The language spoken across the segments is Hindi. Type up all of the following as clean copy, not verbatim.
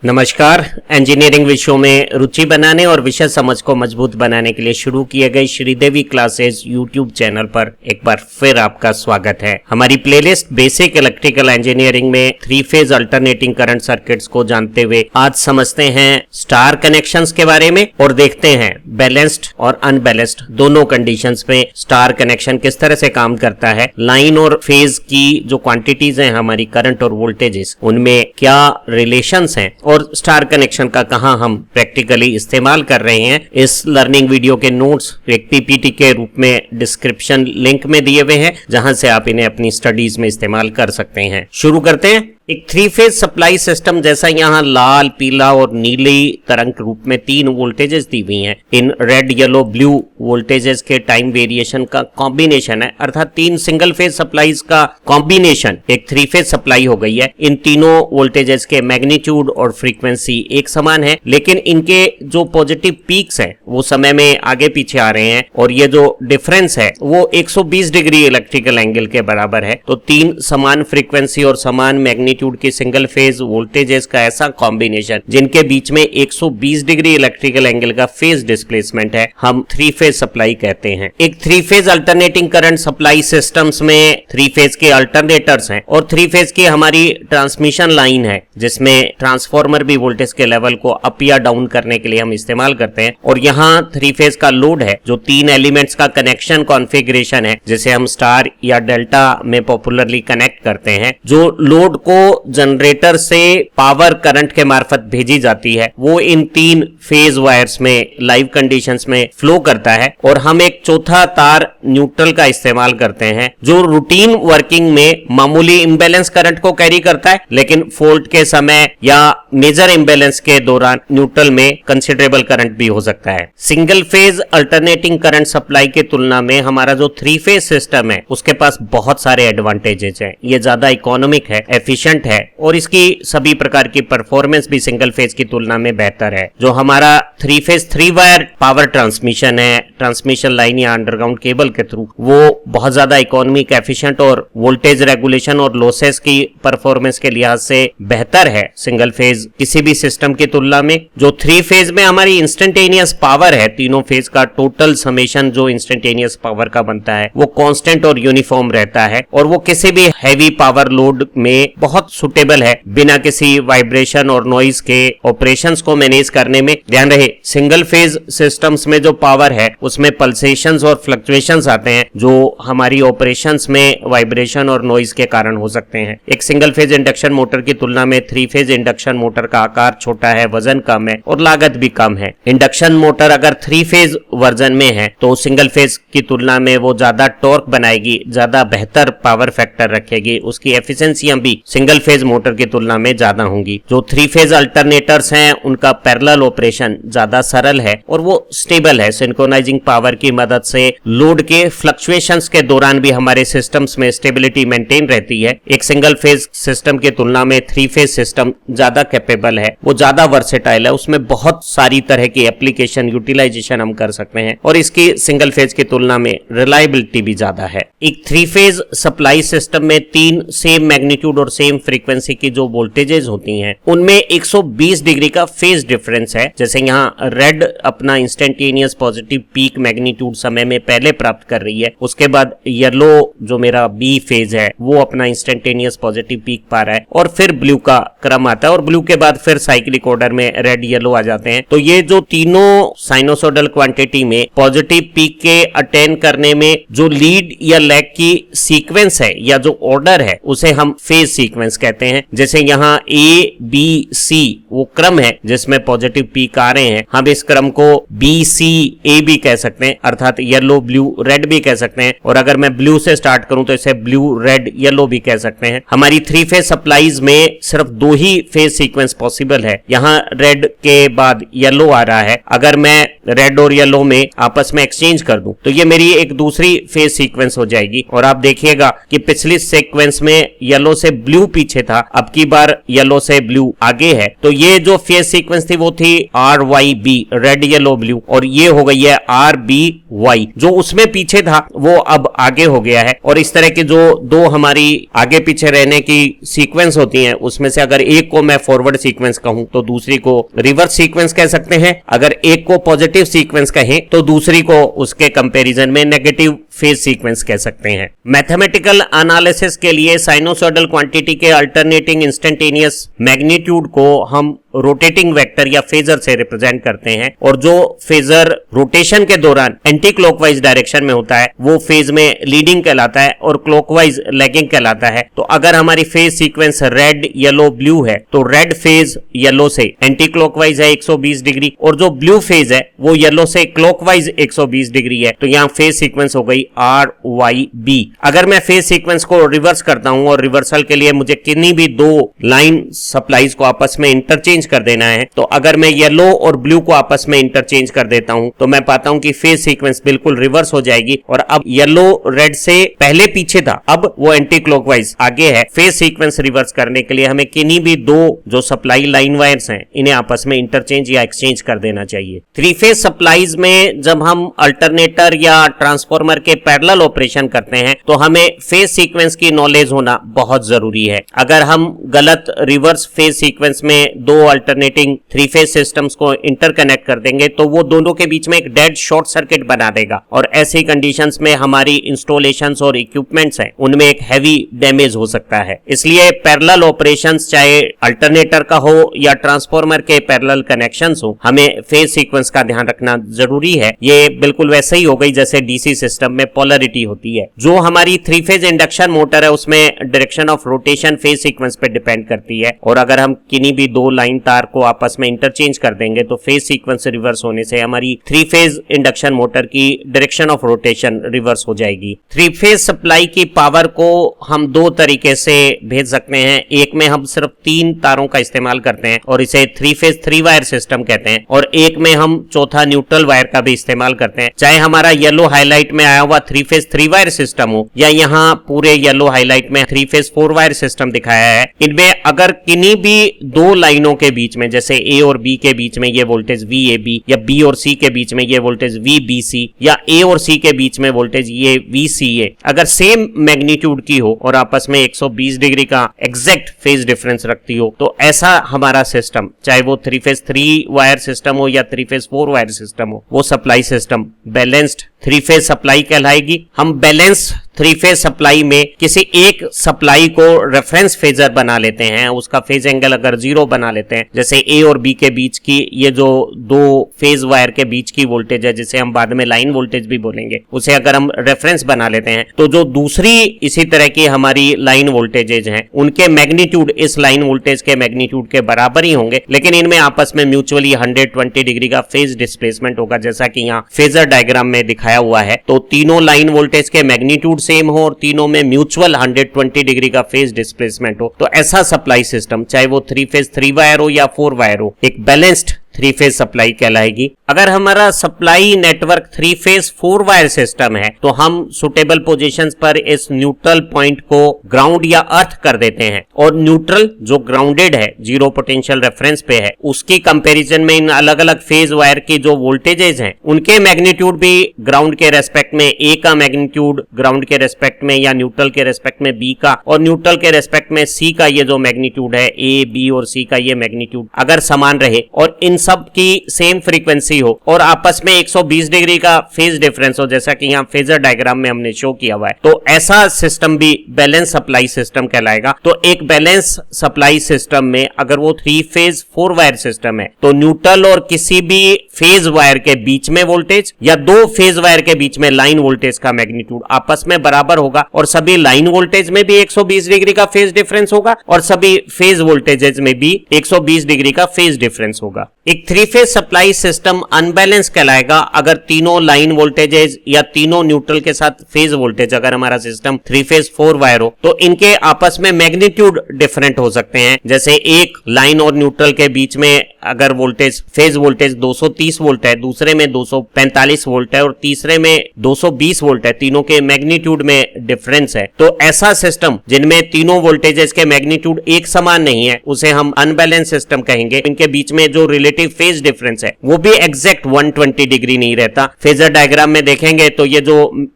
नमस्कार। इंजीनियरिंग विषयों में रुचि बनाने और विषय समझ को मजबूत बनाने के लिए शुरू किए गए श्रीदेवी क्लासेस यूट्यूब चैनल पर एक बार फिर आपका स्वागत है। हमारी प्लेलिस्ट बेसिक इलेक्ट्रिकल इंजीनियरिंग में 3 फेज अल्टरनेटिंग करंट सर्किट्स को जानते हुए आज समझते हैं स्टार कनेक्शंस के बारे में और देखते हैं बैलेंस्ड और अनबैलेंस्ड दोनों कंडीशंस में स्टार कनेक्शन किस तरह से काम करता है। लाइन और फेज की जो क्वांटिटीज हैं हमारी करंट और वोल्टेजेस, उनमें क्या रिलेशंस हैं और स्टार कनेक्शन का कहां हम प्रैक्टिकली इस्तेमाल कर रहे हैं। इस लर्निंग वीडियो के नोट्स एक पीपीटी के रूप में डिस्क्रिप्शन लिंक में दिए हुए हैं, जहां से आप इन्हें अपनी स्टडीज में इस्तेमाल कर सकते हैं। शुरू करते हैं। एक 3 फेज सप्लाई सिस्टम जैसा यहाँ लाल, पीला और नीली तरंग रूप में 3 वोल्टेजेस दी हुई हैं। In red, yellow, blue voltages के टाइम वेरिएशन का कॉम्बिनेशन है, अर्थात 3 सिंगल फेज सप्लाईज का कॉम्बिनेशन एक 3 फेज सप्लाई हो गई है। इन तीनों वोल्टेजेस के मैग्नीट्यूड और फ्रीक्वेंसी एक समान है, लेकिन इनके जो पॉजिटिव पीक्स हैं वो समय में आगे पीछे आ रहे हैं और ये जो डिफरेंस है वो 120 डिग्री इलेक्ट्रिकल एंगल के बराबर है। तो 3 समान फ्रीक्वेंसी और समान मैग्नीट्यूड की सिंगल फेज वोल्टेजेस का ऐसा कॉम्बिनेशन जिनके बीच में 120 डिग्री इलेक्ट्रिकल एंगल का फेज डिस्प्लेसमेंट है, हम 3 फेज सप्लाई कहते हैं। एक 3 phase alternating current supply systems में 3 फेज के अल्टरनेटर्स हैं और 3 फेज की हमारी ट्रांसमिशन लाइन है, जिसमें ट्रांसफार्मर भी वोल्टेज के लेवल को अप या डाउन करने के लिए हम इस्तेमाल करते हैं। और यहाँ 3 फेज का लोड है जो 3 एलिमेंट्स का कनेक्शन कॉन्फ़िगरेशन है, जिसे हम स्टार या डेल्टा में पॉपुलरली कनेक्ट करते हैं। जो लोड को जनरेटर से पावर करंट के मार्फत भेजी जाती है वो इन 3 फेज वायर्स में लाइव कंडीशंस में फ्लो करता है और हम एक चौथा तार न्यूट्रल का इस्तेमाल करते हैं जो रूटीन वर्किंग में मामूली इंबैलेंस करंट को कैरी करता है, लेकिन फॉल्ट के समय या मेजर इंबैलेंस के दौरान न्यूट्रल में कंसिडरेबल करंट भी हो सकता है। Single phase alternating current supply की तुलना में हमारा जो 3 फेज सिस्टम है उसके पास बहुत सारे एडवांटेजेस हैं। ये ज्यादा इकोनॉमिक है, एफिशिएंट है और इसकी सभी प्रकार की परफॉर्मेंस भी सिंगल फेज की तुलना में बेहतर है। जो हमारा 3 फेज 3 वायर पावर ट्रांसमिशन है, ट्रांसमिशन लाइन या अंडरग्राउंड केबल के थ्रू, वो बहुत ज्यादा इकोनॉमिक, एफिशिएंट और वोल्टेज रेगुलेशन और लॉसेस की परफॉर्मेंस के लिहाज से बेहतर है सिंगल फेज किसी भी सिस्टम की तुलना में। जो 3 फेज में हमारी इंस्टेंटेनियस पावर है, तीनों फेज का टोटल समेशन जो इंस्टेंटेनियस पावर का बनता है वो कांस्टेंट और यूनिफॉर्म रहता है और वो किसी भी हैवी पावर लोड में बहुत सुटेबल है, बिना किसी वाइब्रेशन और नॉइज के ऑपरेशंस को मैनेज करने में। ध्यान रहे, सिंगल फेज सिस्टम्स में जो पावर है उसमें पल्सेशंस और फ्लक्चुएशंस आते हैं जो हमारी ऑपरेशंस में वाइब्रेशन और नॉइज के कारण हो सकते हैं। एक सिंगल फेज इंडक्शन मोटर की तुलना में 3 फेज इंडक्शन मोटर का आकार छोटा है, वजन कम है और लागत भी कम है। इंडक्शन मोटर अगर 3 फेज वर्जन में है तो सिंगल फेज की तुलना में वो ज्यादा टॉर्क बनाएगी, ज्यादा बेहतर पावर फैक्टर रखेगी, उसकी एफिशिएंसियां भी सिंगल फेज मोटर की तुलना में ज्यादा होंगी। जो 3 फेज अल्टरनेटर्स हैं उनका पैरेलल ऑपरेशन ज्यादा सरल है और वो स्टेबल है। सिंक्रोनाइजिंग पावर की मदद से लोड के फ्लक्चुएशंस के दौरान भी हमारे सिस्टम्स में स्टेबिलिटी मेंटेन रहती है। एक सिंगल फेज सिस्टम की तुलना में 3 फेज सिस्टम ज्यादा कैपेबल है, वो ज्यादा वर्सेटाइल है, उसमें बहुत सारी तरह की एप्लीकेशन यूटिलाइजेशन हम कर सकते हैं और इसकी सिंगल फेज की तुलना में रिलायबिलिटी भी ज्यादा है। एक 3 फेज सप्लाई सिस्टम में 3 सेम मैग्नीट्यूड और सेम फ्रीक्वेंसी की जो वोल्टेजेस होती हैं उनमें 120 डिग्री का फेज डिफरेंस है। जैसे यहाँ रेड अपना इंस्टेंटेनियस पॉजिटिव पीक मैग्नीट्यूड समय में पहले प्राप्त कर रही है, उसके बाद येलो जो मेरा बी फेज है वो अपना इंस्टेंटेनियस पॉजिटिव पीक पा रहा है और फिर ब्लू का क्रम आता है और ब्लू के बाद फिर साइक्लिक ऑर्डर में रेड, येलो आ जाते हैं। तो ये जो तीनों साइनोसोडल क्वांटिटी में पॉजिटिव पीक के अटेन करने में जो लीड या लैग की सीक्वेंस है या जो ऑर्डर है उसे हम फेज सीक्वेंस कहते हैं। जैसे यहाँ ए बी सी वो क्रम है जिसमें पॉजिटिव पीक आ रहे हैं, हम इस क्रम को बी सी ए भी कह सकते हैं, अर्थात येलो ब्लू रेड भी कह सकते हैं। और अगर मैं ब्लू से स्टार्ट करूं तो इसे ब्लू रेड येलो भी कह सकते हैं। हमारी 3 फेज सप्लाईज में सिर्फ 2 ही फेज सीक्वेंस पॉसिबल है। यहाँ रेड के बाद येलो आ रहा है, अगर मैं रेड और येलो में आपस में एक्सचेंज कर दूं तो ये मेरी एक दूसरी फेज सीक्वेंस हो जाएगी। और आप देखिएगा कि पिछली सीक्वेंस में येलो से ब्लू पीछे था, अब की बार येलो से ब्लू आगे है, तो ये ये जो फेज सीक्वेंस थी वो थी RYB, रेड येलो ब्लू, और ये हो गई है RBY। जो उसमें पीछे था वो अब आगे हो गया है। और इस तरह के जो दो हमारी आगे पीछे रहने की सीक्वेंस होती हैं, उसमें से अगर एक को मैं फॉरवर्ड सीक्वेंस कहूं तो दूसरी को रिवर्स सीक्वेंस कह सकते हैं। अगर एक को पॉजिटिव सीक्वेंस कहें तो दूसरी को उसके कंपैरिजन में नेगेटिव फेज सीक्वेंस कह सकते हैं। मैथमेटिकल एनालिसिस के लिए साइनोसॉइडल क्वांटिटी के अल्टरनेटिंग इंस्टेंटेनियस मैग्नीट्यूड को हम रोटेटिंग वेक्टर या फेजर से रिप्रेजेंट करते हैं, और जो फेजर रोटेशन के दौरान एंटी क्लॉकवाइज डायरेक्शन में होता है वो फेज में लीडिंग कहलाता है और क्लॉकवाइज लैगिंग कहलाता है। तो अगर हमारी phase sequence red yellow blue है तो रेड फेज येलो से एंटी क्लॉकवाइज है 120 डिग्री, और जो ब्लू फेज है वो येलो से क्लॉकवाइज 120 डिग्री है। तो यहाँ फेज सीक्वेंस हो गई RYB। अगर मैं फेज सीक्वेंस को रिवर्स करता हूं और रिवर्सल के लिए मुझे किन्हीं भी दो लाइन सप्लाईज को आपस में इंटरचेंज कर देना है, तो अगर मैं येलो और ब्लू को आपस में इंटरचेंज कर देता हूं तो मैं पाता हूं कि फेज सीक्वेंस बिल्कुल रिवर्स हो जाएगी। और अब येलो रेड से पहले पीछे था, अब वो एंटी क्लॉकवाइज आगे है। फेज सीक्वेंस रिवर्स करने के लिए हमें किन्हीं भी दो जो सप्लाई लाइन वायर्स हैं इन्हें आपस में इंटरचेंज या एक्सचेंज कर देना चाहिए। थ्री फेज सप्लाईज में जब हम अल्टरनेटर या ट्रांसफार्मर के पैरेलल ऑपरेशन करते हैं तो हमें फेज सीक्वेंस की नॉलेज होना बहुत जरूरी है। अगर हम गलत रिवर्स फेज सीक्वेंस में दो अल्टरनेटिंग थ्री फेज सिस्टम्स को इंटरकनेक्ट कर देंगे तो वो दोनों के बीच में एक डेड शॉर्ट सर्किट बना देगा, और ऐसी कंडीशंस में हमारी इंस्टॉलेशंस और इक्विपमेंट्स हैं उनमें एक हैवी डैमेज हो सकता है। इसलिए पैरेलल ऑपरेशंस चाहे अल्टरनेटर का हो या ट्रांसफार्मर के पैरेलल कनेक्शंस हो, हमें फेज सीक्वेंस का ध्यान रखना जरूरी है। ये बिल्कुल वैसे ही हो गई जैसे डीसी सिस्टम में पोलैरिटी होती है। जो हमारी थ्री फेज इंडक्शन मोटर है उसमें direction of rotation phase sequence पे डिपेंड करती है, और अगर हम किन्हीं भी दो लाइन तार को आपस में इंटरचेंज कर देंगे तो फेज सीक्वेंस रिवर्स होने से हमारी थ्री फेज इंडक्शन मोटर की डायरेक्शन ऑफ रोटेशन रिवर्स हो जाएगी। थ्री फेज सप्लाई की पावर को हम दो तरीके से भेज सकते हैं। एक में हम सिर्फ 3 तारों का इस्तेमाल करते हैं और इसे थ्री फेज 3 वायर सिस्टम कहते हैं, और एक में हम चौथा न्यूट्रल वायर का भी इस्तेमाल करते हैं। चाहे हमारा येलो हाईलाइट में आया हुआ थ्री फेज 3 वायर सिस्टम हो या यहाँ पूरे येलो हाईलाइट में थ्री फेज 4 वायर सिस्टम दिखाया है, इनमें अगर किन्हीं भी दो लाइनों के बीच में जैसे ए और बी के बीच में ये वोल्टेज VAB, या बी और सी के बीच में ये वोल्टेज VBC, या ए और सी के बीच में वोल्टेज ये VCA अगर सेम मैग्नीट्यूड की हो और आपस में 120 डिग्री का एग्जैक्ट फेज डिफरेंस रखती हो, तो ऐसा हमारा सिस्टम चाहे वो थ्री फेज 3 वायर सिस्टम हो या थ्री फेज 4 वायर सिस्टम हो, वो supply system balanced three phase supply कहलाएगी। हम बैलेंस थ्री फेज सप्लाई में किसी एक सप्लाई को रेफरेंस फेजर बना लेते हैं, उसका फेज एंगल अगर 0 बना लेते हैं, जैसे ए और बी के बीच की ये जो दो फेज वायर के बीच की वोल्टेज है जिसे हम बाद में लाइन वोल्टेज भी बोलेंगे, उसे अगर हम रेफरेंस बना लेते हैं तो जो दूसरी इसी तरह की हमारी लाइन वोल्टेजेज हैं उनके मैग्नीट्यूड इस लाइन वोल्टेज के मैग्नीट्यूड के बराबर ही होंगे, लेकिन इनमें आपस में म्यूचुअली 120 डिग्री का फेज डिस्प्लेसमेंट होगा जैसा कि यहाँ फेजर डायग्राम में दिखाया हुआ है। तो तीनों लाइन वोल्टेज के मैग्नीट्यूड सेम हो और तीनों में म्यूचुअल 120 डिग्री का फेज डिस्प्लेसमेंट हो, तो ऐसा सप्लाई सिस्टम चाहे वो थ्री फेज 3 वायर हो या 4 वायर हो, एक बैलेंस्ड थ्री फेज सप्लाई कहलाएगी। अगर हमारा supply network three phase 4 wire system है तो हम सुटेबल पोजीशंस पर इस न्यूट्रल पॉइंट को ग्राउंड या अर्थ कर देते हैं, और न्यूट्रल जो ग्राउंडेड है, जीरो पोटेंशियल रेफरेंस पे है, उसकी कंपैरिजन में इन अलग अलग फेज वायर की जो वोल्टेजेस हैं उनके मैग्नीट्यूड भी ग्राउंड के रेस्पेक्ट में ए का मैग्नीट्यूड ग्राउंड के रेस्पेक्ट में या न्यूट्रल के रेस्पेक्ट में बी का, और न्यूट्रल के रेस्पेक्ट में सी का ये जो मैग्नीट्यूड है, ए बी और सी का ये मैग्नीट्यूड अगर समान रहे और इन सब की सेम फ्रीक्वेंसी हो और आपस में 120 डिग्री का फेज डिफरेंस हो जैसा कि यहाँ फेजर डायग्राम में हमने शो किया हुआ है, तो ऐसा सिस्टम भी बैलेंस सप्लाई सिस्टम कहलाएगा। तो एक बैलेंस सप्लाई सिस्टम में अगर वो थ्री फेज 4 वायर सिस्टम है तो न्यूट्रल और किसी भी फेज वायर के बीच में वोल्टेज या दो फेज वायर के बीच में लाइन वोल्टेज का मैग्नीट्यूड आपस में बराबर होगा, और सभी लाइन वोल्टेज में भी 120 डिग्री का फेज डिफरेंस होगा और सभी फेज वोल्टेजेस में भी 120 डिग्री का फेज डिफरेंस होगा। एक three phase supply system unbalance कहलाएगा अगर तीनों लाइन वोल्टेजेस या तीनों न्यूट्रल के साथ फेज वोल्टेज, अगर हमारा सिस्टम थ्री फेज 4 वायर हो तो इनके आपस में मैग्नीट्यूड डिफरेंट हो सकते हैं। जैसे एक लाइन और न्यूट्रल के बीच में अगर वोल्टेज फेज वोल्टेज 230 वोल्ट है, दूसरे में 245 वोल्ट है और तीसरे में 220 वोल्ट है, तीनों के मैग्नीट्यूड में डिफरेंस है, तो ऐसा सिस्टम जिनमें तीनों वोल्टेजेस के मैग्नीट्यूड एक समान नहीं है उसे हम अनबैलेंस सिस्टम कहेंगे। इनके बीच में जो रिलेटिव फेज डिफरेंस है वो भी एग्जैक्ट 120 डिग्री नहीं रहता। फेजर डायग्राम में देखेंगे तो ये जो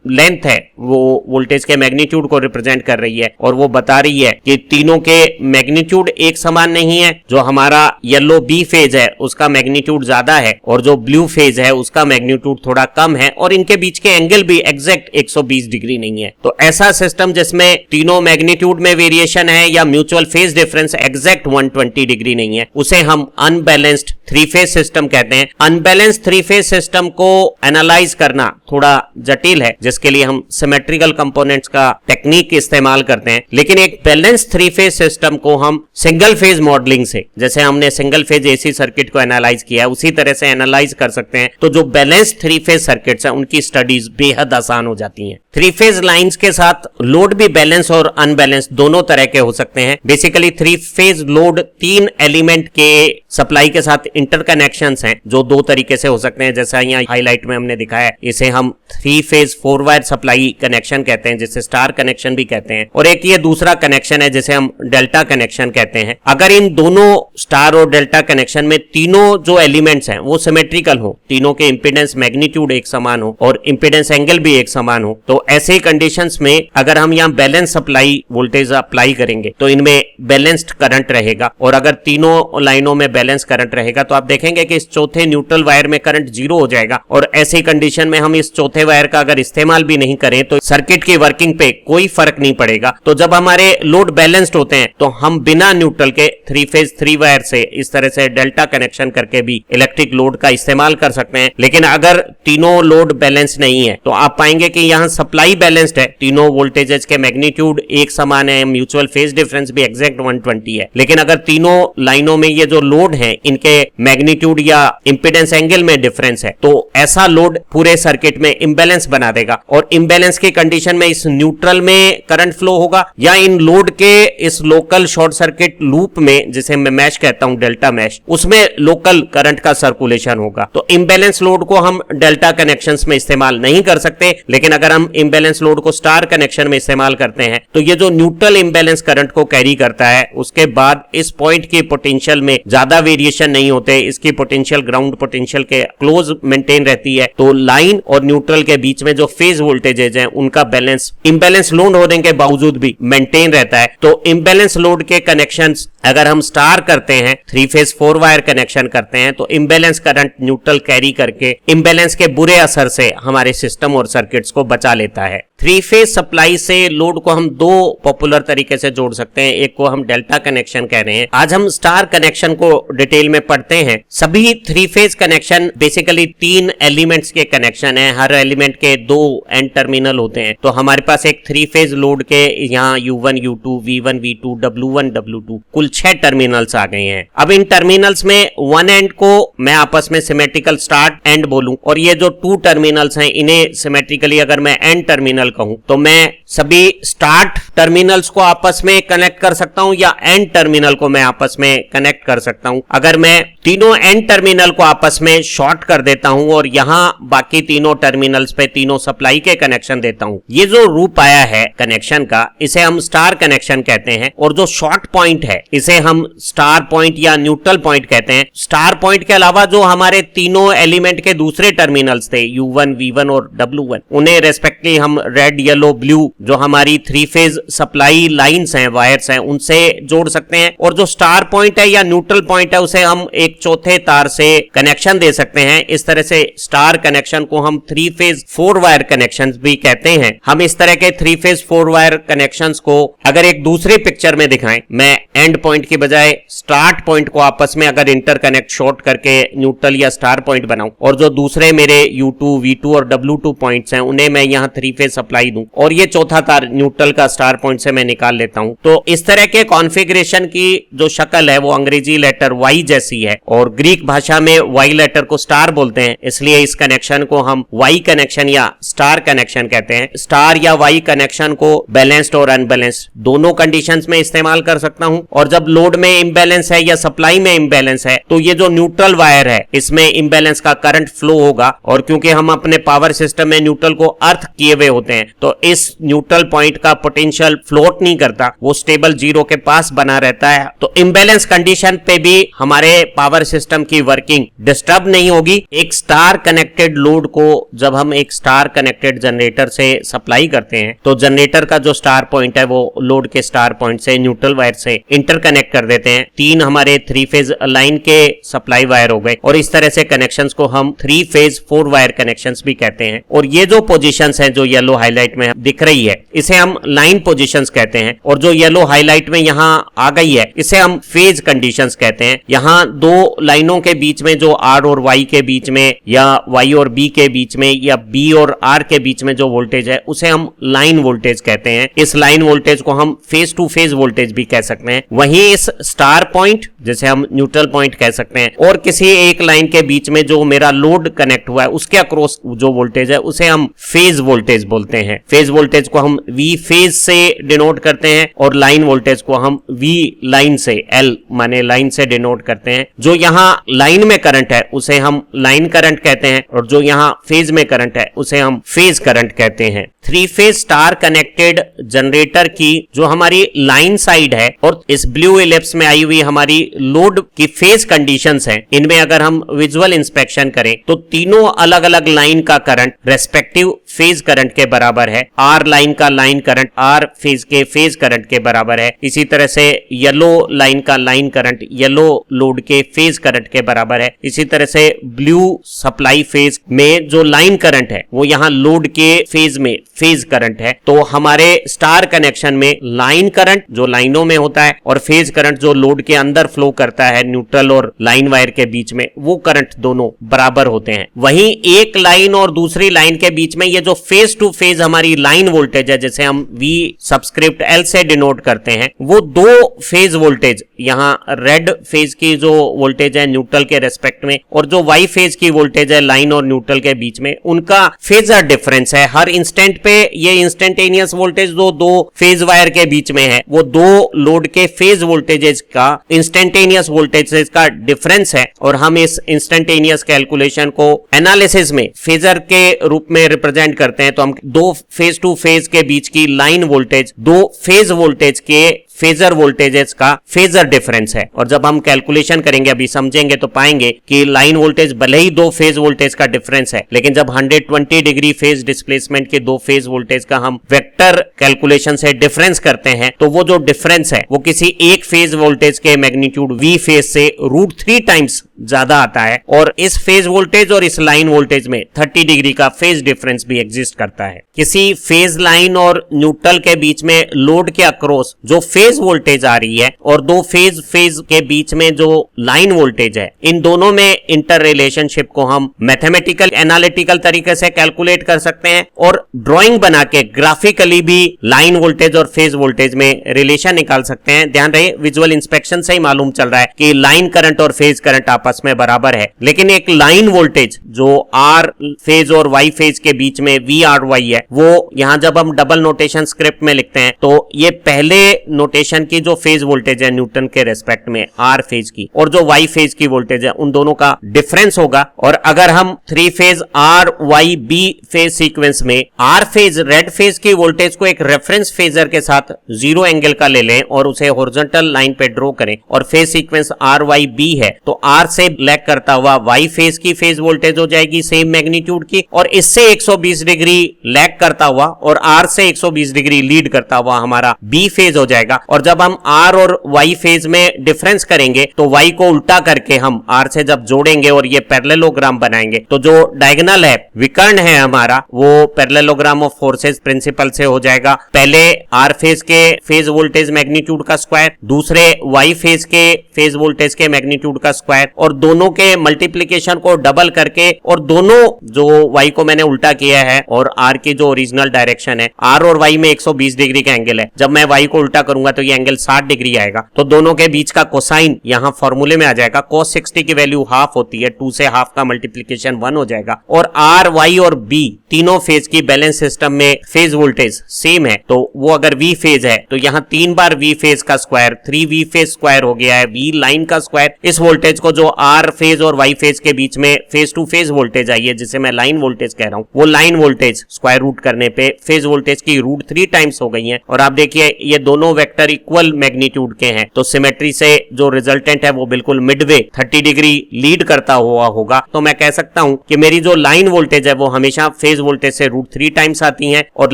लेंथ है वो वोल्टेज के मैग्नीट्यूड को रिप्रेजेंट कर रही है और वो बता रही है कि तीनों के मैग्नीट्यूड एक समान नहीं है। जो हमारा येलो बी फेज है उसका मैग्नीट्यूड ज्यादा है और जो ब्लू फेज है उसका मैग्नीट्यूड थोड़ा कम है और इनके बीच के एंगल भी एग्जैक्ट 120 डिग्री नहीं है। तो ऐसा सिस्टम जिसमें तीनों मैग्नीट्यूड में वेरिएशन है या mutual phase difference exact 120 degree नहीं है उसे हम अनबैलेंस्ड थ्री फेज सिस्टम कहते हैं। अनबैलेंस्ड थ्री फेज सिस्टम को एनालाइज करना थोड़ा जटिल है जिसके लिए हम सिमेट्रिकल कंपोनेंट्स का टेक्निक इस्तेमाल करते हैं, लेकिन एक बैलेंस थ्री फेज सिस्टम को हम सिंगल फेज मॉडलिंग से, जैसे हमने सिंगल फेज एसी सर्किट को एनालाइज किया उसी तरह से एनालाइज कर सकते हैं। तो जो बैलेंस थ्री फेज सर्किट्स हैं उनकी स्टडीज बेहद आसान हो जाती हैं। थ्री फेज लाइंस के साथ लोड भी बैलेंस और अनबैलेंस दोनों तरह के हो सकते हैं। बेसिकली थ्री फेज लोड तीन एलिमेंट के सप्लाई के साथ इंटरकनेक्शंस हैं जो दो तरीके से हो सकते हैं। जैसा यहाँ हाईलाइट में हमने दिखाया है, इसे हम three phase 4 wire supply connection कहते हैं जिसे स्टार कनेक्शन भी कहते हैं, और एक ये दूसरा कनेक्शन है जिसे हम डेल्टा कनेक्शन कहते हैं। अगर इन दोनों स्टार और डेल्टा कनेक्शन में तीनों जो एलिमेंट्स हैं वो सिमेट्रिकल हो, तीनों के इंपीडेंस मैग्नीट्यूड एक समान हो और इंपीडेंस एंगल भी एक समान हो, तो ऐसे कंडीशंस में अगर हम यहाँ बैलेंस सप्लाई वोल्टेज अप्लाई करेंगे तो इनमें बैलेंस्ड करंट रहेगा। और अगर तीनों लाइनों में बैलेंस करंट रहेगा तो आप देखेंगे कि इस चौथे न्यूट्रल वायर में करंट 0 हो जाएगा। और ऐसी कंडीशन में हम इस चौथे वायर का अगर इस्तेमाल भी नहीं करें तो सर्किट की वर्किंग पे कोई फर्क नहीं पड़ेगा। तो जब हमारे लोड बैलेंस्ड होते हैं तो हम बिना न्यूट्रल के थ्री फेज 3 वायर से इस तरह से डेल्टा कनेक्शन करके भी इलेक्ट्रिक लोड का इस्तेमाल कर सकते हैं। लेकिन अगर तीनों लोड बैलेंस नहीं है तो आप पाएंगे कि यहाँ सप्लाई बैलेंस्ड है, तीनों वोल्टेजेस के मैग्नीट्यूड एक समान है, म्यूचुअल फेज डिफरेंस भी एग्जैक्ट 120 है। लेकिन अगर तीनों लाइनों में ये जो लोड है इनके मैग्नीट्यूड या इंपीडेंस एंगल में डिफरेंस है तो ऐसा लोड पूरे सर्किट में इंबैलेंस बना देगा। और इंबैलेंस की कंडीशन में इस न्यूट्रल में करंट फ्लो होगा या इन लोड के इस लोकल शॉर्ट सर्किट लूप में, जिसे मैं मैश कहता हूं डेल्टा मैश, उसमें लोकल करंट का सर्कुलेशन होगा। तो इंबैलेंस लोड को हम डेल्टा कनेक्शंस में इस्तेमाल नहीं कर सकते, लेकिन अगर हम इंबैलेंस लोड को स्टार कनेक्शन में इस्तेमाल करते हैं तो ये जो न्यूट्रल इंबैलेंस करंट को कैरी करता है उसके बाद इस पॉइंट की पोटेंशियल में ज्यादा वेरिएशन नहीं होते, इसकी पोटेंशियल ग्राउंड पोटेंशियल के क्लोज मेंटेन रहती है। तो लाइन और न्यूट्रल के बीच में जो फेज वोल्टेजेस हैं उनका बैलेंस इंबैलेंस लोड होने के बावजूद भी मेंटेन रहता है। तो इंबैलेंस लोड के कनेक्शंस अगर हम स्टार करते हैं, थ्री फेज 4 वायर कनेक्शन करते हैं, तो इंबैलेंस करंट न्यूट्रल कैरी करके इंबैलेंस के बुरे असर से हमारे सिस्टम और सर्किट्स को बचा लेता है। थ्री फेज सप्लाई से लोड को हम दो पॉपुलर तरीके से जोड़ सकते हैं, एक को हम डेल्टा कनेक्शन कह रहे हैं। आज हम स्टार कनेक्शन को डिटेल में पढ़ते हैं। सभी three phase connection basically 3 elements के कनेक्शन है, हर एलिमेंट के 2 एंड टर्मिनल होते हैं। तो हमारे पास एक थ्री फेज लोड के यहाँ U1 U2 V1 V2 W1 W2 कुल 6 टर्मिनल्स आ गए हैं। अब इन टर्मिनल्स में वन एंड को मैं आपस में सिमेट्रिकल स्टार्ट एंड बोलूं और ये जो 2 टर्मिनल्स हैं इन्हें सिमेट्रिकली अगर मैं एंड टर्मिनल कहूं तो मैं सभी स्टार्ट टर्मिनल्स को आपस में कनेक्ट कर सकता हूं या एंड टर्मिनल को मैं आपस में कनेक्ट कर सकता हूं। अगर मैं तीनों एंड टर्मिनल को आपस में शॉर्ट कर देता हूं और यहां बाकी तीनों टर्मिनल्स पे तीनों सप्लाई के कनेक्शन देता हूं, ये जो रूप आया है कनेक्शन का इसे हम स्टार कनेक्शन कहते हैं। और जो शॉर्ट पॉइंट है इसे हम स्टार पॉइंट या न्यूट्रल पॉइंट कहते हैं। स्टार पॉइंट के अलावा जो हमारे तीनों एलिमेंट के दूसरे टर्मिनल्स थे U1 V1 और W1, उन्हें रेस्पेक्टिवली हम रेड येलो ब्लू जो हमारी थ्री फेज सप्लाई लाइंस हैं, वायर्स हैं, उनसे जोड़ सकते हैं। और जो स्टार पॉइंट है या न्यूट्रल पॉइंट है उसे हम एक चौथे तार से कनेक्शन दे सकते हैं। इस तरह से स्टार कनेक्शन को हम थ्री फेज 4 वायर कनेक्शंस भी कहते हैं। हम इस तरह के थ्री फेज 4 वायर कनेक्शंस को अगर एक दूसरे पिक्चर में दिखाएं, मैं एंड पॉइंट की बजाय स्टार्ट पॉइंट को आपस में अगर इंटरकनेक्ट शॉर्ट करके न्यूट्रल या स्टार पॉइंट बनाऊं और जो दूसरे मेरे U2 V2 और W2 पॉइंट्स हैं उन्हें मैं यहां थ्री फेज सप्लाई दूं और ये चौथा तार न्यूट्रल का स्टार पॉइंट से मैं निकाल लेता हूं, तो इस तरह के कॉन्फ़िगरेशन की जो शक्ल है वो अंग्रेजी लेटर Y जैसी है। और ग्रीक भाषा में वाई लेटर को स्टार बोलते हैं, इसलिए इस कनेक्शन को हम वाई कनेक्शन या स्टार कनेक्शन कहते हैं। स्टार या वाई कनेक्शन को बैलेंस्ड और अनबैलेंस्ड दोनों कंडीशंस में इस्तेमाल कर सकता हूं। और जब लोड में इम्बैलेंस है या सप्लाई में इम्बैलेंस है तो ये जो न्यूट्रल वायर है इसमें इम्बैलेंस का करंट फ्लो होगा, और क्योंकि हम अपने पावर सिस्टम में न्यूट्रल को अर्थ किए हुए होते हैं तो इस न्यूट्रल पॉइंट का पोटेंशियल फ्लोट नहीं करता, वो स्टेबल जीरो के पास बना रहता है। तो इम्बैलेंस कंडीशन पे भी हमारे पावर सिस्टम की वर्किंग डिस्टर्ब नहीं होगी। एक स्टार कनेक्टेड लोड को जब हम एक स्टार कनेक्टेड जनरेटर से सप्लाई करते हैं तो जनरेटर का जो स्टार पॉइंट है वो लोड के स्टार पॉइंट से न्यूट्रल वायर से इंटरकनेक्ट कर देते हैं। 3 हमारे 3 फेज लाइन के सप्लाई वायर हो गए, और इस तरह से कनेक्शंस को हम 3 फेज 4 वायर कनेक्शंस भी कहते हैं। और ये जो पोजीशंस हैं जो येलो हाईलाइट में दिख रही है इसे हम लाइन पोजीशंस कहते हैं, और जो येलो हाईलाइट में यहाँ आ गई है इसे हम फेज कंडीशंस कहते हैं। यहाँ दो लाइनों के बीच में जो आर और वाई के बीच में या वाई और बी के बीच में या बी और आर के बीच में जो वोल्टेज है उसे हम लाइन वोल्टेज कहते हैं। इस लाइन वोल्टेज को हम फेज टू फेज वोल्टेज भी कह सकते हैं। वहीं इस स्टार पॉइंट जिसे हम न्यूट्रल पॉइंट कह सकते हैं और किसी एक लाइन के बीच में जो मेरा लोड कनेक्ट हुआ है उसके अक्रॉस जो वोल्टेज है उसे हम फेज वोल्टेज बोलते हैं। फेज वोल्टेज को हम वी फेज से डिनोट करते हैं और लाइन वोल्टेज को हम वी लाइन से, एल माने लाइन से डिनोट करते हैं। जो यहाँ लाइन में करंट है उसे हम लाइन करंट कहते हैं और जो यहाँ फेज में करंट है उसे हम फेज करंट कहते हैं। 3 फेज स्टार कनेक्टेड जनरेटर की जो हमारी लाइन साइड है और इस ब्लू इलिप्स में आई हुई हमारी लोड की फेज कंडीशंस हैं, इनमें अगर हम विजुअल इंस्पेक्शन करें तो तीनों अलग अलग लाइन का करंट रेस्पेक्टिव फेज करंट के बराबर है। आर लाइन का लाइन करंट आर फेज के फेज करंट के बराबर है। इसी तरह से येलो लाइन का लाइन करंट येलो लोड के फेज करंट के बराबर है। इसी तरह से ब्लू सप्लाई फेज में जो लाइन करंट है वो यहाँ लोड के फेज में फेज करंट है। तो हमारे स्टार कनेक्शन में लाइन करंट जो लाइनों में होता है और फेज करंट जो लोड के अंदर फ्लो करता है न्यूट्रल और लाइन वायर के बीच में, वो करंट दोनों बराबर होते हैं। वहीं एक लाइन और दूसरी लाइन के बीच में ये जो फेज टू फेज हमारी लाइन वोल्टेज है जिसे हम वी सबस्क्रिप्ट एल से डिनोट करते हैं, वो दो फेज वोल्टेज यहाँ रेड फेज की जो वोल्टेज है न्यूट्रल के रेस्पेक्ट में और जो वाई फेज की वोल्टेज है लाइन और न्यूट्रल के बीच में, उनका फेजर डिफरेंस है। हर इंस्टेंट पे ये इंस्टेंटेनियस वोल्टेज जो दो फेज वायर के बीच में है वो दो लोड के फेज वोल्टेजेस का इंस्टेंटेनियस वोल्टेजेस का डिफरेंस है। और हम इस इंस्टेंटेनियस कैलकुलेशन को एनालिसिस में फेजर के रूप में रिप्रेजेंट करते हैं। तो हम दो फेज टू फेज के बीच की लाइन वोल्टेज दो फेज वोल्टेज के फेजर वोल्टेजेस का फेजर डिफरेंस है। और जब हम कैलकुलेशन करेंगे अभी समझेंगे तो पाएंगे कि लाइन वोल्टेज भले ही दो फेज वोल्टेज का डिफरेंस है, लेकिन जब 120 डिग्री फेज डिस्प्लेसमेंट के दो फेज वोल्टेज का हम वेक्टर कैलकुलेशन से डिफरेंस करते हैं तो वो जो डिफरेंस है वो किसी एक फेज वोल्टेज के मैग्नीट्यूड वी फेज से √3 टाइम्स ज्यादा आता है। और इस फेज वोल्टेज और इस लाइन वोल्टेज में 30 डिग्री का फेज डिफरेंस भी एग्जिस्ट करता है। किसी फेज लाइन और न्यूट्रल के बीच में लोड के अक्रॉस जो फेज वोल्टेज आ रही है और दो फेज के बीच में जो लाइन वोल्टेज है, इन दोनों में इंटर रिलेशनशिप को हम मैथमेटिकल एनालिटिकल तरीके से कैलकुलेट कर सकते हैं और ड्राइंग बना के ग्राफिकली भी लाइन वोल्टेज और फेज वोल्टेज में रिलेशन निकाल सकते हैं। ध्यान रहे विजुअल इंस्पेक्शन से ही मालूम चल रहा है कि लाइन करंट और फेज करंट आपस में बराबर है, लेकिन एक लाइन वोल्टेज जो आर फेज और वाई फेज के बीच में वी आर वाई है, वो यहाँ जब हम डबल नोटेशन स्क्रिप्ट में लिखते हैं तो ये पहले नोटेशन की जो फेज वोल्टेज है न्यूटन के रेस्पेक्ट में आर फेज की और जो वाई फेज की वोल्टेज है उन दोनों का डिफरेंस होगा। और अगर हम 3 phase R Y B phase sequence में आर फेज रेड फेज की वोल्टेज को एक रेफरेंस फेजर के साथ 0 एंगल का ले लें और उसे हॉरिजॉन्टल लाइन पे ड्रॉ करें और phase sequence R Y B है तो आर से लैग करता हुआ वाई फेज की फेज वोल्टेज हो जाएगी सेम मैग्नीट्यूड की और इससे 120 डिग्री लैग करता हुआ और आर से 120 डिग्री लीड करता हुआ हमारा बी फेज हो जाएगा। और जब हम आर और वाई फेज में डिफरेंस करेंगे तो वाई को उल्टा करके हम आर से जब जोड़ेंगे और ये पैरेललोग्राम बनाएंगे तो जो डायगोनल है विकर्ण है हमारा वो पैरेललोग्राम ऑफ फोर्सेस प्रिंसिपल से हो जाएगा। पहले आर फेज के फेज वोल्टेज मैग्नीट्यूड का स्क्वायर, दूसरे वाई फेज के फेज वोल्टेज के मैग्नीट्यूड का स्क्वायर और दोनों के मल्टीप्लीकेशन को डबल करके और दोनों जो वाई को मैंने उल्टा किया है और आर की जो ओरिजिनल डायरेक्शन है आर और वाई में 120 डिग्री का एंगल है, जब मैं वाई को उल्टा करूंगा करूंगा तो ये एंगल 60 डिग्री आएगा। तो दोनों के बीच का कोसाइन यहाँ फॉर्मूले में आ जाएगा। cos 60 की वैल्यू हाफ होती है, 2 से हाफ का मल्टीप्लीकेशन 1 हो जाएगा। और आर, वाई और बी तीनों फेज की बैलेंस सिस्टम में फेज वोल्टेज सेम है, तो वो अगर वी फेज है तो यहाँ 3 बार वी फेज का स्क्वायर 3v फेज स्क्वायर हो गया है, वी लाइन का स्क्वायर। इस वोल्टेज को जो आर फेज और वाई फेज के बीच में phase two phase voltage I है, जिसे मैं लाइन वोल्टेज कह रहा हूं, वो लाइन वोल्टेज स्क्वायर रूट करने पे फेज वोल्टेज की √3 टाइम्स हो गई है। और आप देखिए ये दोनों वेक्टर इक्वल मैग्नीट्यूड के हैं, तो सिमेट्री से जो रिजल्टेंट है वो बिल्कुल मिडवे 30 डिग्री लीड करता हुआ होगा। तो मैं कह सकता हूं कि मेरी जो लाइन वोल्टेज है वो हमेशा फेज वोल्टेज से √3 टाइम्स आती है, और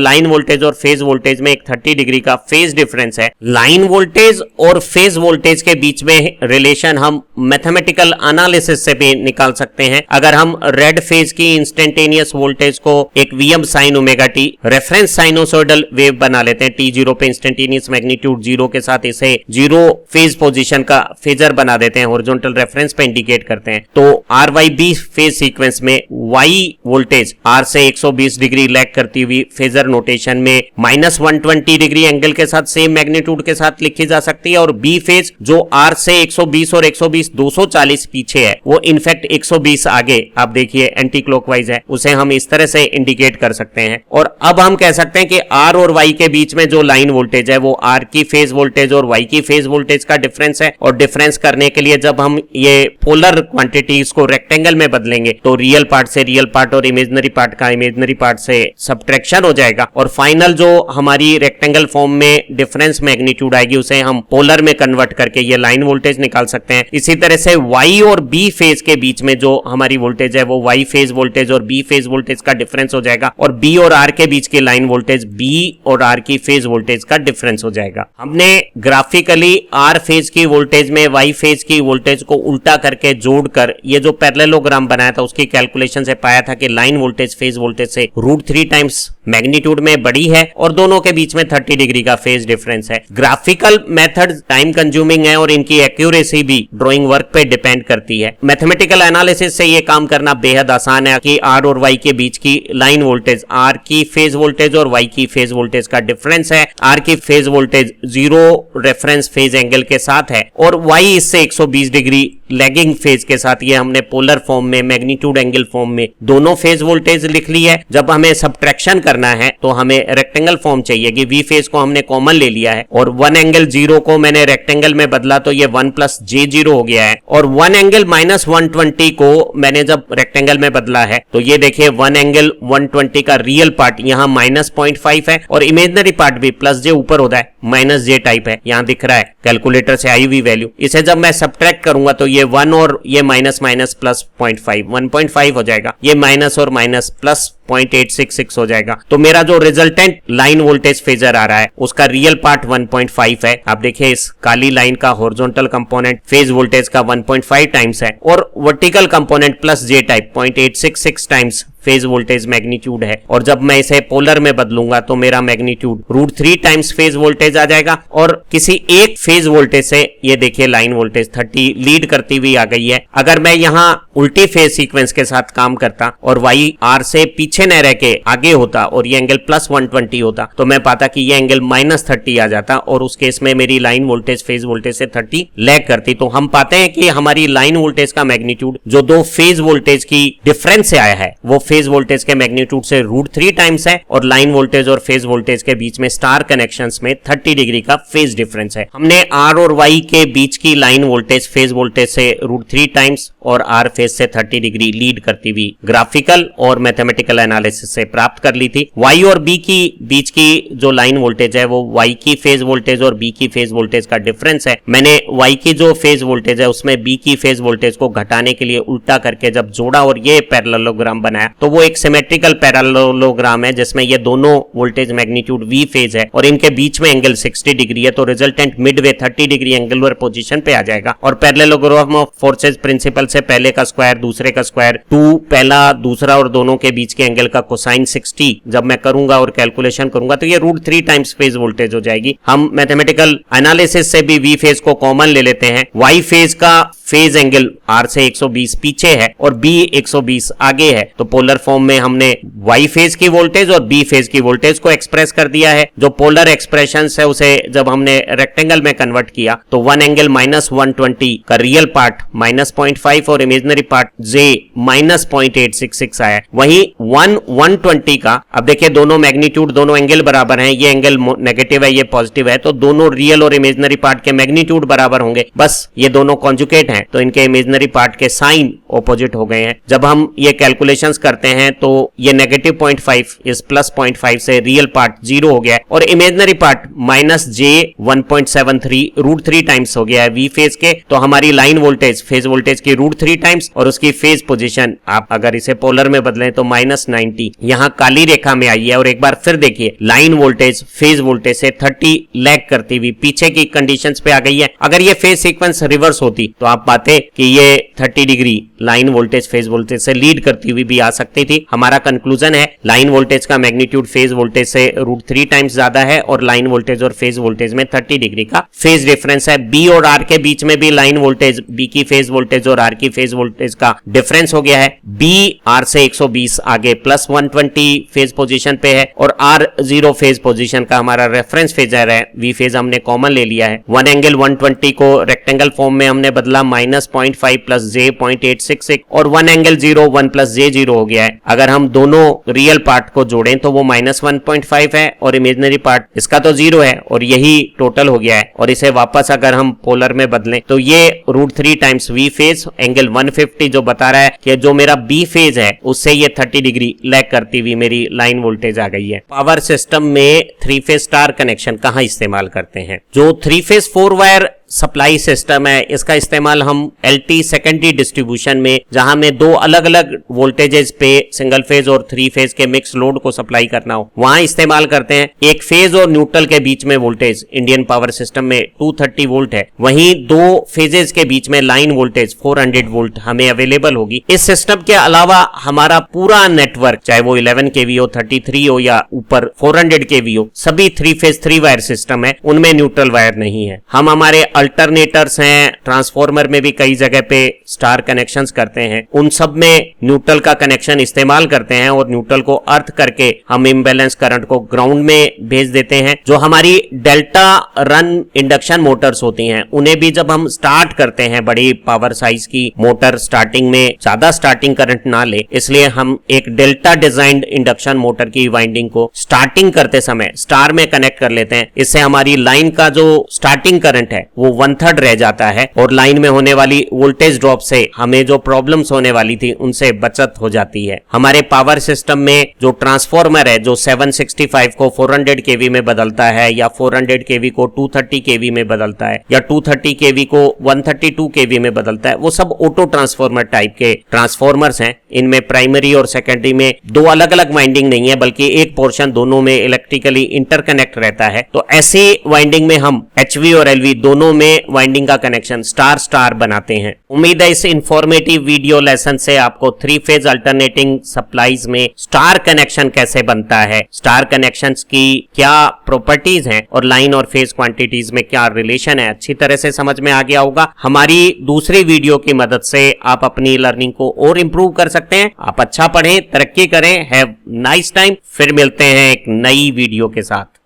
लाइन वोल्टेज और फेज वोल्टेज में एक 30 डिग्री का फेज डिफरेंस है। लाइन वोल्टेज और फेज वोल्टेज के बीच में रिलेशन हम मैथमेटिकल एनालिसिस से भी निकाल सकते हैं। अगर हम रेड फेज की इंस्टेंटेनियस वोल्टेज को एक Vm sin omega T reference sinusoidal wave बना लेते हैं, t0 पे इंस्टेंटेनियस मैग्नीट्यूड 0 के साथ इसे 0 फेज पोजीशन का फेजर बना देते हैं, हॉरिजॉन्टल रेफरेंस पे इंडिकेट करते हैं। तो R Y B phase sequence में वाई वोल्टेज आर से 120 डिग्री लैग करती हुई फेजर नोटेशन में -120 डिग्री एंगल के साथ सेम मैग्नीट्यूड के साथ लिखी जा सकती है। और बी फेज जो आर से 120 और 120 240 पीछे है, वो इनफैक्ट 120 आगे आप देखिए एंटी क्लॉकवाइज है, उसे हम इस तरह से इंडिकेट कर सकते हैं। और अब हम कह सकते हैं कि आर और वाई के बीच में जो लाइन वोल्टेज है वो आर की फेज वोल्टेज और वाई की फेज वोल्टेज का डिफरेंस है। और डिफरेंस करने के लिए जब हम ये पोलर क्वांटिटीज को रेक्टेंगल में बदलेंगे तो रियल पार्ट से रियल पार्ट और इमेजिनरी पार्ट का इमेजिनरी पार्ट से सब्ट्रैक्शन हो जाएगा, और फाइनल जो हमारी रेक्टेंगल फॉर्म में डिफरेंस मैग्नीट्यूड आएगी उसे हम पोलर में कन्वर्ट करके ये लाइन वोल्टेज निकाल सकते हैं। इसी तरह से वाई और बी फेज के बीच में जो हमारी वोल्टेज है वो वाई फेज वोल्टेज और बी फेज वोल्टेज का डिफरेंस हो जाएगा, और बी और आर के बीच की लाइन वोल्टेज बी और आर की फेज वोल्टेज का डिफरेंस हो जाएगा। हमने ग्राफिकली आर फेज की वोल्टेज में वाई फेज की वोल्टेज को उल्टा करके जोड़कर ये जो पैरेललोग्राम बनाया था उसकी कैलकुलेशन से पाया था कि लाइन वोल्टेज फेज वोल्टेज से √3 टाइम्स मैग्नीट्यूड में बड़ी है, और दोनों के बीच में 30 डिग्री का फेज डिफरेंस है। ग्राफिकल मेथड टाइम कंज्यूमिंग है और इनकी एक्यूरेसी भी ड्राइंग वर्क पे डिपेंड करती है। मैथमेटिकल एनालिसिस से ये काम करना बेहद आसान है कि आर और वाई के बीच की लाइन वोल्टेज आर की फेज वोल्टेज और वाई की फेज वोल्टेज का डिफरेंस है। आर की phase voltage 0 reference phase angle के साथ है और वाई इससे 120 डिग्री लैगिंग फेज के साथ। ये हमने पोलर फॉर्म में मैग्नीट्यूड एंगल फॉर्म में दोनों फेज वोल्टेज लिख ली है। जब हमें सब्ट्रैक्शन करना है तो हमें रेक्टेंगल फॉर्म चाहिए कि वी फेज को हमने कॉमन ले लिया है और 1 एंगल 0 को मैंने रेक्टेंगल में बदला तो ये 1 + j0 हो गया है, और 1 एंगल -120 को मैंने जब रेक्टेंगल में बदला है तो ये देखिए 1 एंगल 120 का रियल पार्ट यहाँ -0.5 है और इमेजिनरी पार्ट भी +j ऊपर होता है -j टाइप है, यहाँ दिख रहा है कैलकुलेटर से आई हुई वैल्यू। इसे जब मैं सब्ट्रैक्ट करूंगा तो ये 1 और ये माइनस प्लस 0.5 1.5 हो जाएगा, ये माइनस और माइनस प्लस 0.866 हो जाएगा। तो मेरा जो रिजल्टेंट लाइन वोल्टेज फेजर आ रहा है उसका रियल पार्ट 1.5 है। आप देखिए इस काली लाइन का हॉरिजॉन्टल कंपोनेंट फेज वोल्टेज का 1.5 टाइम्स है और vertical component +j type 0.866 times phase voltage magnitude है। और जब मैं इसे पोलर में बदलूंगा तो मेरा मैग्नीट्यूड √3 टाइम्स फेज वोल्टेज आ जाएगा। और किसी एक फेज वोल्टेज से ये देखिए लाइन वोल्टेज 30 लीड करती हुई आ गई है। अगर मैं यहाँ उल्टी फेज सीक्वेंस के साथ काम करता और वाई आर से पीछे न रह के आगे होता और ये एंगल +120 होता तो मैं पाता कि ये एंगल -30 आ जाता और उस केस में मेरी लाइन वोल्टेज फेज वोल्टेज से 30 लैग करती। तो हम पाते हैं कि हमारी लाइन वोल्टेज का मैग्नीट्यूड जो दो फेज वोल्टेज की डिफरेंस से आया है वो फेज वोल्टेज के मैग्नीट्यूड से √3 टाइम्स है और लाइन वोल्टेज और फेज वोल्टेज के बीच में स्टार कनेक्शंस में 30 डिग्री का फेज डिफरेंस है। हमने आर और वाई के बीच की लाइन वोल्टेज फेज वोल्टेज से √3 टाइम्स और आर फेज से 30 डिग्री लीड करती हुई ग्राफिकल और मैथमेटिकल एनालिसिस से प्राप्त कर ली थी। वाई और बी की बीच की जो लाइन वोल्टेज है वो वाई की फेज वोल्टेज और बी की फेज वोल्टेज का डिफरेंस है। मैंने वाई की जो फेज वोल्टेज है उसमें बी की फेज वोल्टेज को घटाने के लिए उल्टा करके जब जोड़ा और ये पैरेललोग्राम बनाया तो वो एक सिमेट्रिकल पैरेललोग्राम है जिसमें ये दोनों वोल्टेज मैग्नीट्यूड वी फेज है और इनके बीच में एंगल 60 डिग्री है। तो resultant Midway 30 degree angular position पे आ जाएगा। और पैरेललोग्राम ऑफ फोर्सेज प्रिंसिपल से पहले का स्क्वायर दूसरे का स्क्वायर 2 पहला दूसरा और दोनों के बीच के एंगल का कोसाइन 60 जब मैं करूंगा और कैलकुलेशन करूंगा तो ये √3 टाइम्स फेज वोल्टेज हो जाएगी। हम मैथमेटिकल एनालिसिस से भी वी फेज को कॉमन ले लेते हैं। वाई फेज का फेज एंगल आर से 120 पीछे है और बी 120 आगे है तो पोलर पोलर फॉर्म में हमने वाई फेज की वोल्टेज और बी फेज की वोल्टेज को एक्सप्रेस कर दिया है। जो पोलर एक्सप्रेशन है उसे जब हमने रेक्टेंगल में कन्वर्ट किया तो वन एंगल -120 का रियल पार्ट -0.5 और इमेजिनरी पार्ट जे -0.866 आया। वहीं 120 का, अब देखिए दोनों मैग्नीट्यूड, दोनों एंगल बराबर हैं, ये एंगल नेगेटिव है, ये पॉजिटिव है, तो दोनों रियल और इमेजिनरी पार्ट के मैग्नीट्यूड बराबर होंगे, बस ये दोनों कॉन्जुगेट हैं तो इनके इमेजिनरी पार्ट के साइन ऑपोजिट हो गए हैं। जब हम ये कैलकुलेशंस करते हैं तो ये -0.5 इस +0.5 से रियल पार्ट 0 हो गया है और इमेजिनरी पार्ट -j1.73 √3 टाइम्स हो गया है वी फेज के। तो हमारी लाइन वोल्टेज फेज वोल्टेज की √3 टाइम्स और उसकी फेज पोजीशन आप अगर इसे पोलर में बदलें तो -90 यहाँ काली रेखा में आई है। और एक बार फिर देखिए लाइन वोल्टेज फेज वोल्टेज से 30 लैग करती हुई पीछे की कंडीशंस पे आ गई है। अगर ये फेज सीक्वेंस रिवर्स होती तो आप पाते कि ये 30 degree line voltage phase voltage से लीड करती हुई भी आ सकती थी। हमारा कंक्लूजन है लाइन वोल्टेज का मैग्नीट्यूड फेज वोल्टेज से √3 टाइम्स ज्यादा है और लाइन वोल्टेज और फेज वोल्टेज में 30 डिग्री का फेज डिफरेंस है। बी और आर के बीच में भी लाइन वोल्टेज, बी की फेज वोल्टेज और आर की फेज वोल्टेज का डिफरेंस हो गया है। बी आर से 120 आगे +120 फेज पोजीशन पे है और आर 0 फेज पोजीशन का हमारा रेफरेंस फेजर है। वी फेज हमने कॉमन ले लिया है। वन एंगल 120 को रेक्टेंगल फॉर्म में हमने बदला -0.5 + j0.866 और वन एंगल 0 1 + j0 हो गया है। अगर हम दोनों रियल पार्ट को जोड़ें तो वो -1.5 है और इमेजिनरी पार्ट इसका तो 0 है और यही टोटल हो गया है। और इसे वापस अगर हम पोलर में बदलें तो ये √3 टाइम्स वी फेज एंगल 150 जो बता रहा है कि जो मेरा बी फेज है उससे ये 30 डिग्री लैग करती हुई मेरी लाइन वोल्टेज आ गई है। पावर सिस्टम में 3 फेज स्टार कनेक्शन कहां इस्तेमाल करते हैं? जो 3 फेज 4 वायर सप्लाई सिस्टम है इसका इस्तेमाल हम एलटी सेकेंडरी डिस्ट्रीब्यूशन में, जहां में दो अलग अलग वोल्टेजेस पे सिंगल फेज और 3 फेज के मिक्स लोड को सप्लाई करना हो वहां इस्तेमाल करते हैं। एक फेज और न्यूट्रल के बीच में वोल्टेज इंडियन पावर सिस्टम में 230 वोल्ट है, वहीं दो फेजेस के बीच में लाइन वोल्टेज 400 वोल्ट हमें अवेलेबल होगी। इस सिस्टम के अलावा हमारा पूरा नेटवर्क, चाहे वो 11 केवी हो, 33 हो या ऊपर 400 केवी हो, सभी 3 फेज 3 वायर सिस्टम है, उनमें न्यूट्रल वायर नहीं है। हम हमारे अल्टरनेटर्स हैं, ट्रांसफार्मर में भी कई जगह पे स्टार कनेक्शंस करते हैं, उन सब में न्यूट्रल का कनेक्शन इस्तेमाल करते हैं और न्यूट्रल को अर्थ करके हम इम्बैलेंस करंट को ग्राउंड में भेज देते हैं। जो हमारी डेल्टा रन इंडक्शन मोटर्स होती हैं उन्हें भी जब हम स्टार्ट करते हैं, बड़ी पावर साइज की मोटर स्टार्टिंग में ज्यादा स्टार्टिंग करंट ना ले, इसलिए हम एक डेल्टा डिजाइंड इंडक्शन मोटर की वाइंडिंग को स्टार्टिंग करते समय स्टार में कनेक्ट कर लेते हैं। इससे हमारी लाइन का जो स्टार्टिंग करंट है वो 1/3 रह जाता है और लाइन में होने वाली वोल्टेज ड्रॉप से हमें जो प्रॉब्लम्स होने वाली थी उनसे बचत हो जाती है। हमारे पावर सिस्टम में जो ट्रांसफॉर्मर है जो 765 को 400 केवी में बदलता है या 400 केवी को 230 केवी में बदलता है या 230 केवी को 132 केवी में बदलता है, वो सब ऑटो ट्रांसफॉर्मर टाइप के ट्रांसफॉर्मर्स हैं। इनमें प्राइमरी और सेकेंडरी में दो अलग अलग वाइंडिंग नहीं है बल्कि एक पोर्शन दोनों में इलेक्ट्रिकली इंटरकनेक्ट रहता है। तो ऐसी वाइंडिंग में हम एचवी और एलवी दोनों में वाइंडिंग का कनेक्शन स्टार स्टार बनाते हैं। उम्मीद है इस इंफॉर्मेटिव वीडियो लेसन से आपको 3 फेज अल्टरनेटिंग सप्लाईज में स्टार कनेक्शन कैसे बनता है, स्टार कनेक्शंस की क्या प्रॉपर्टीज हैं और लाइन और फेज क्वांटिटीज में क्या रिलेशन है, अच्छी तरह से समझ में आ गया होगा। हमारी दूसरी वीडियो की मदद से आप अपनी लर्निंग को और इंप्रूव कर सकते हैं। आप अच्छा पढ़ें, तरक्की करें। Have nice time. फिर मिलते हैं एक नई वीडियो के साथ।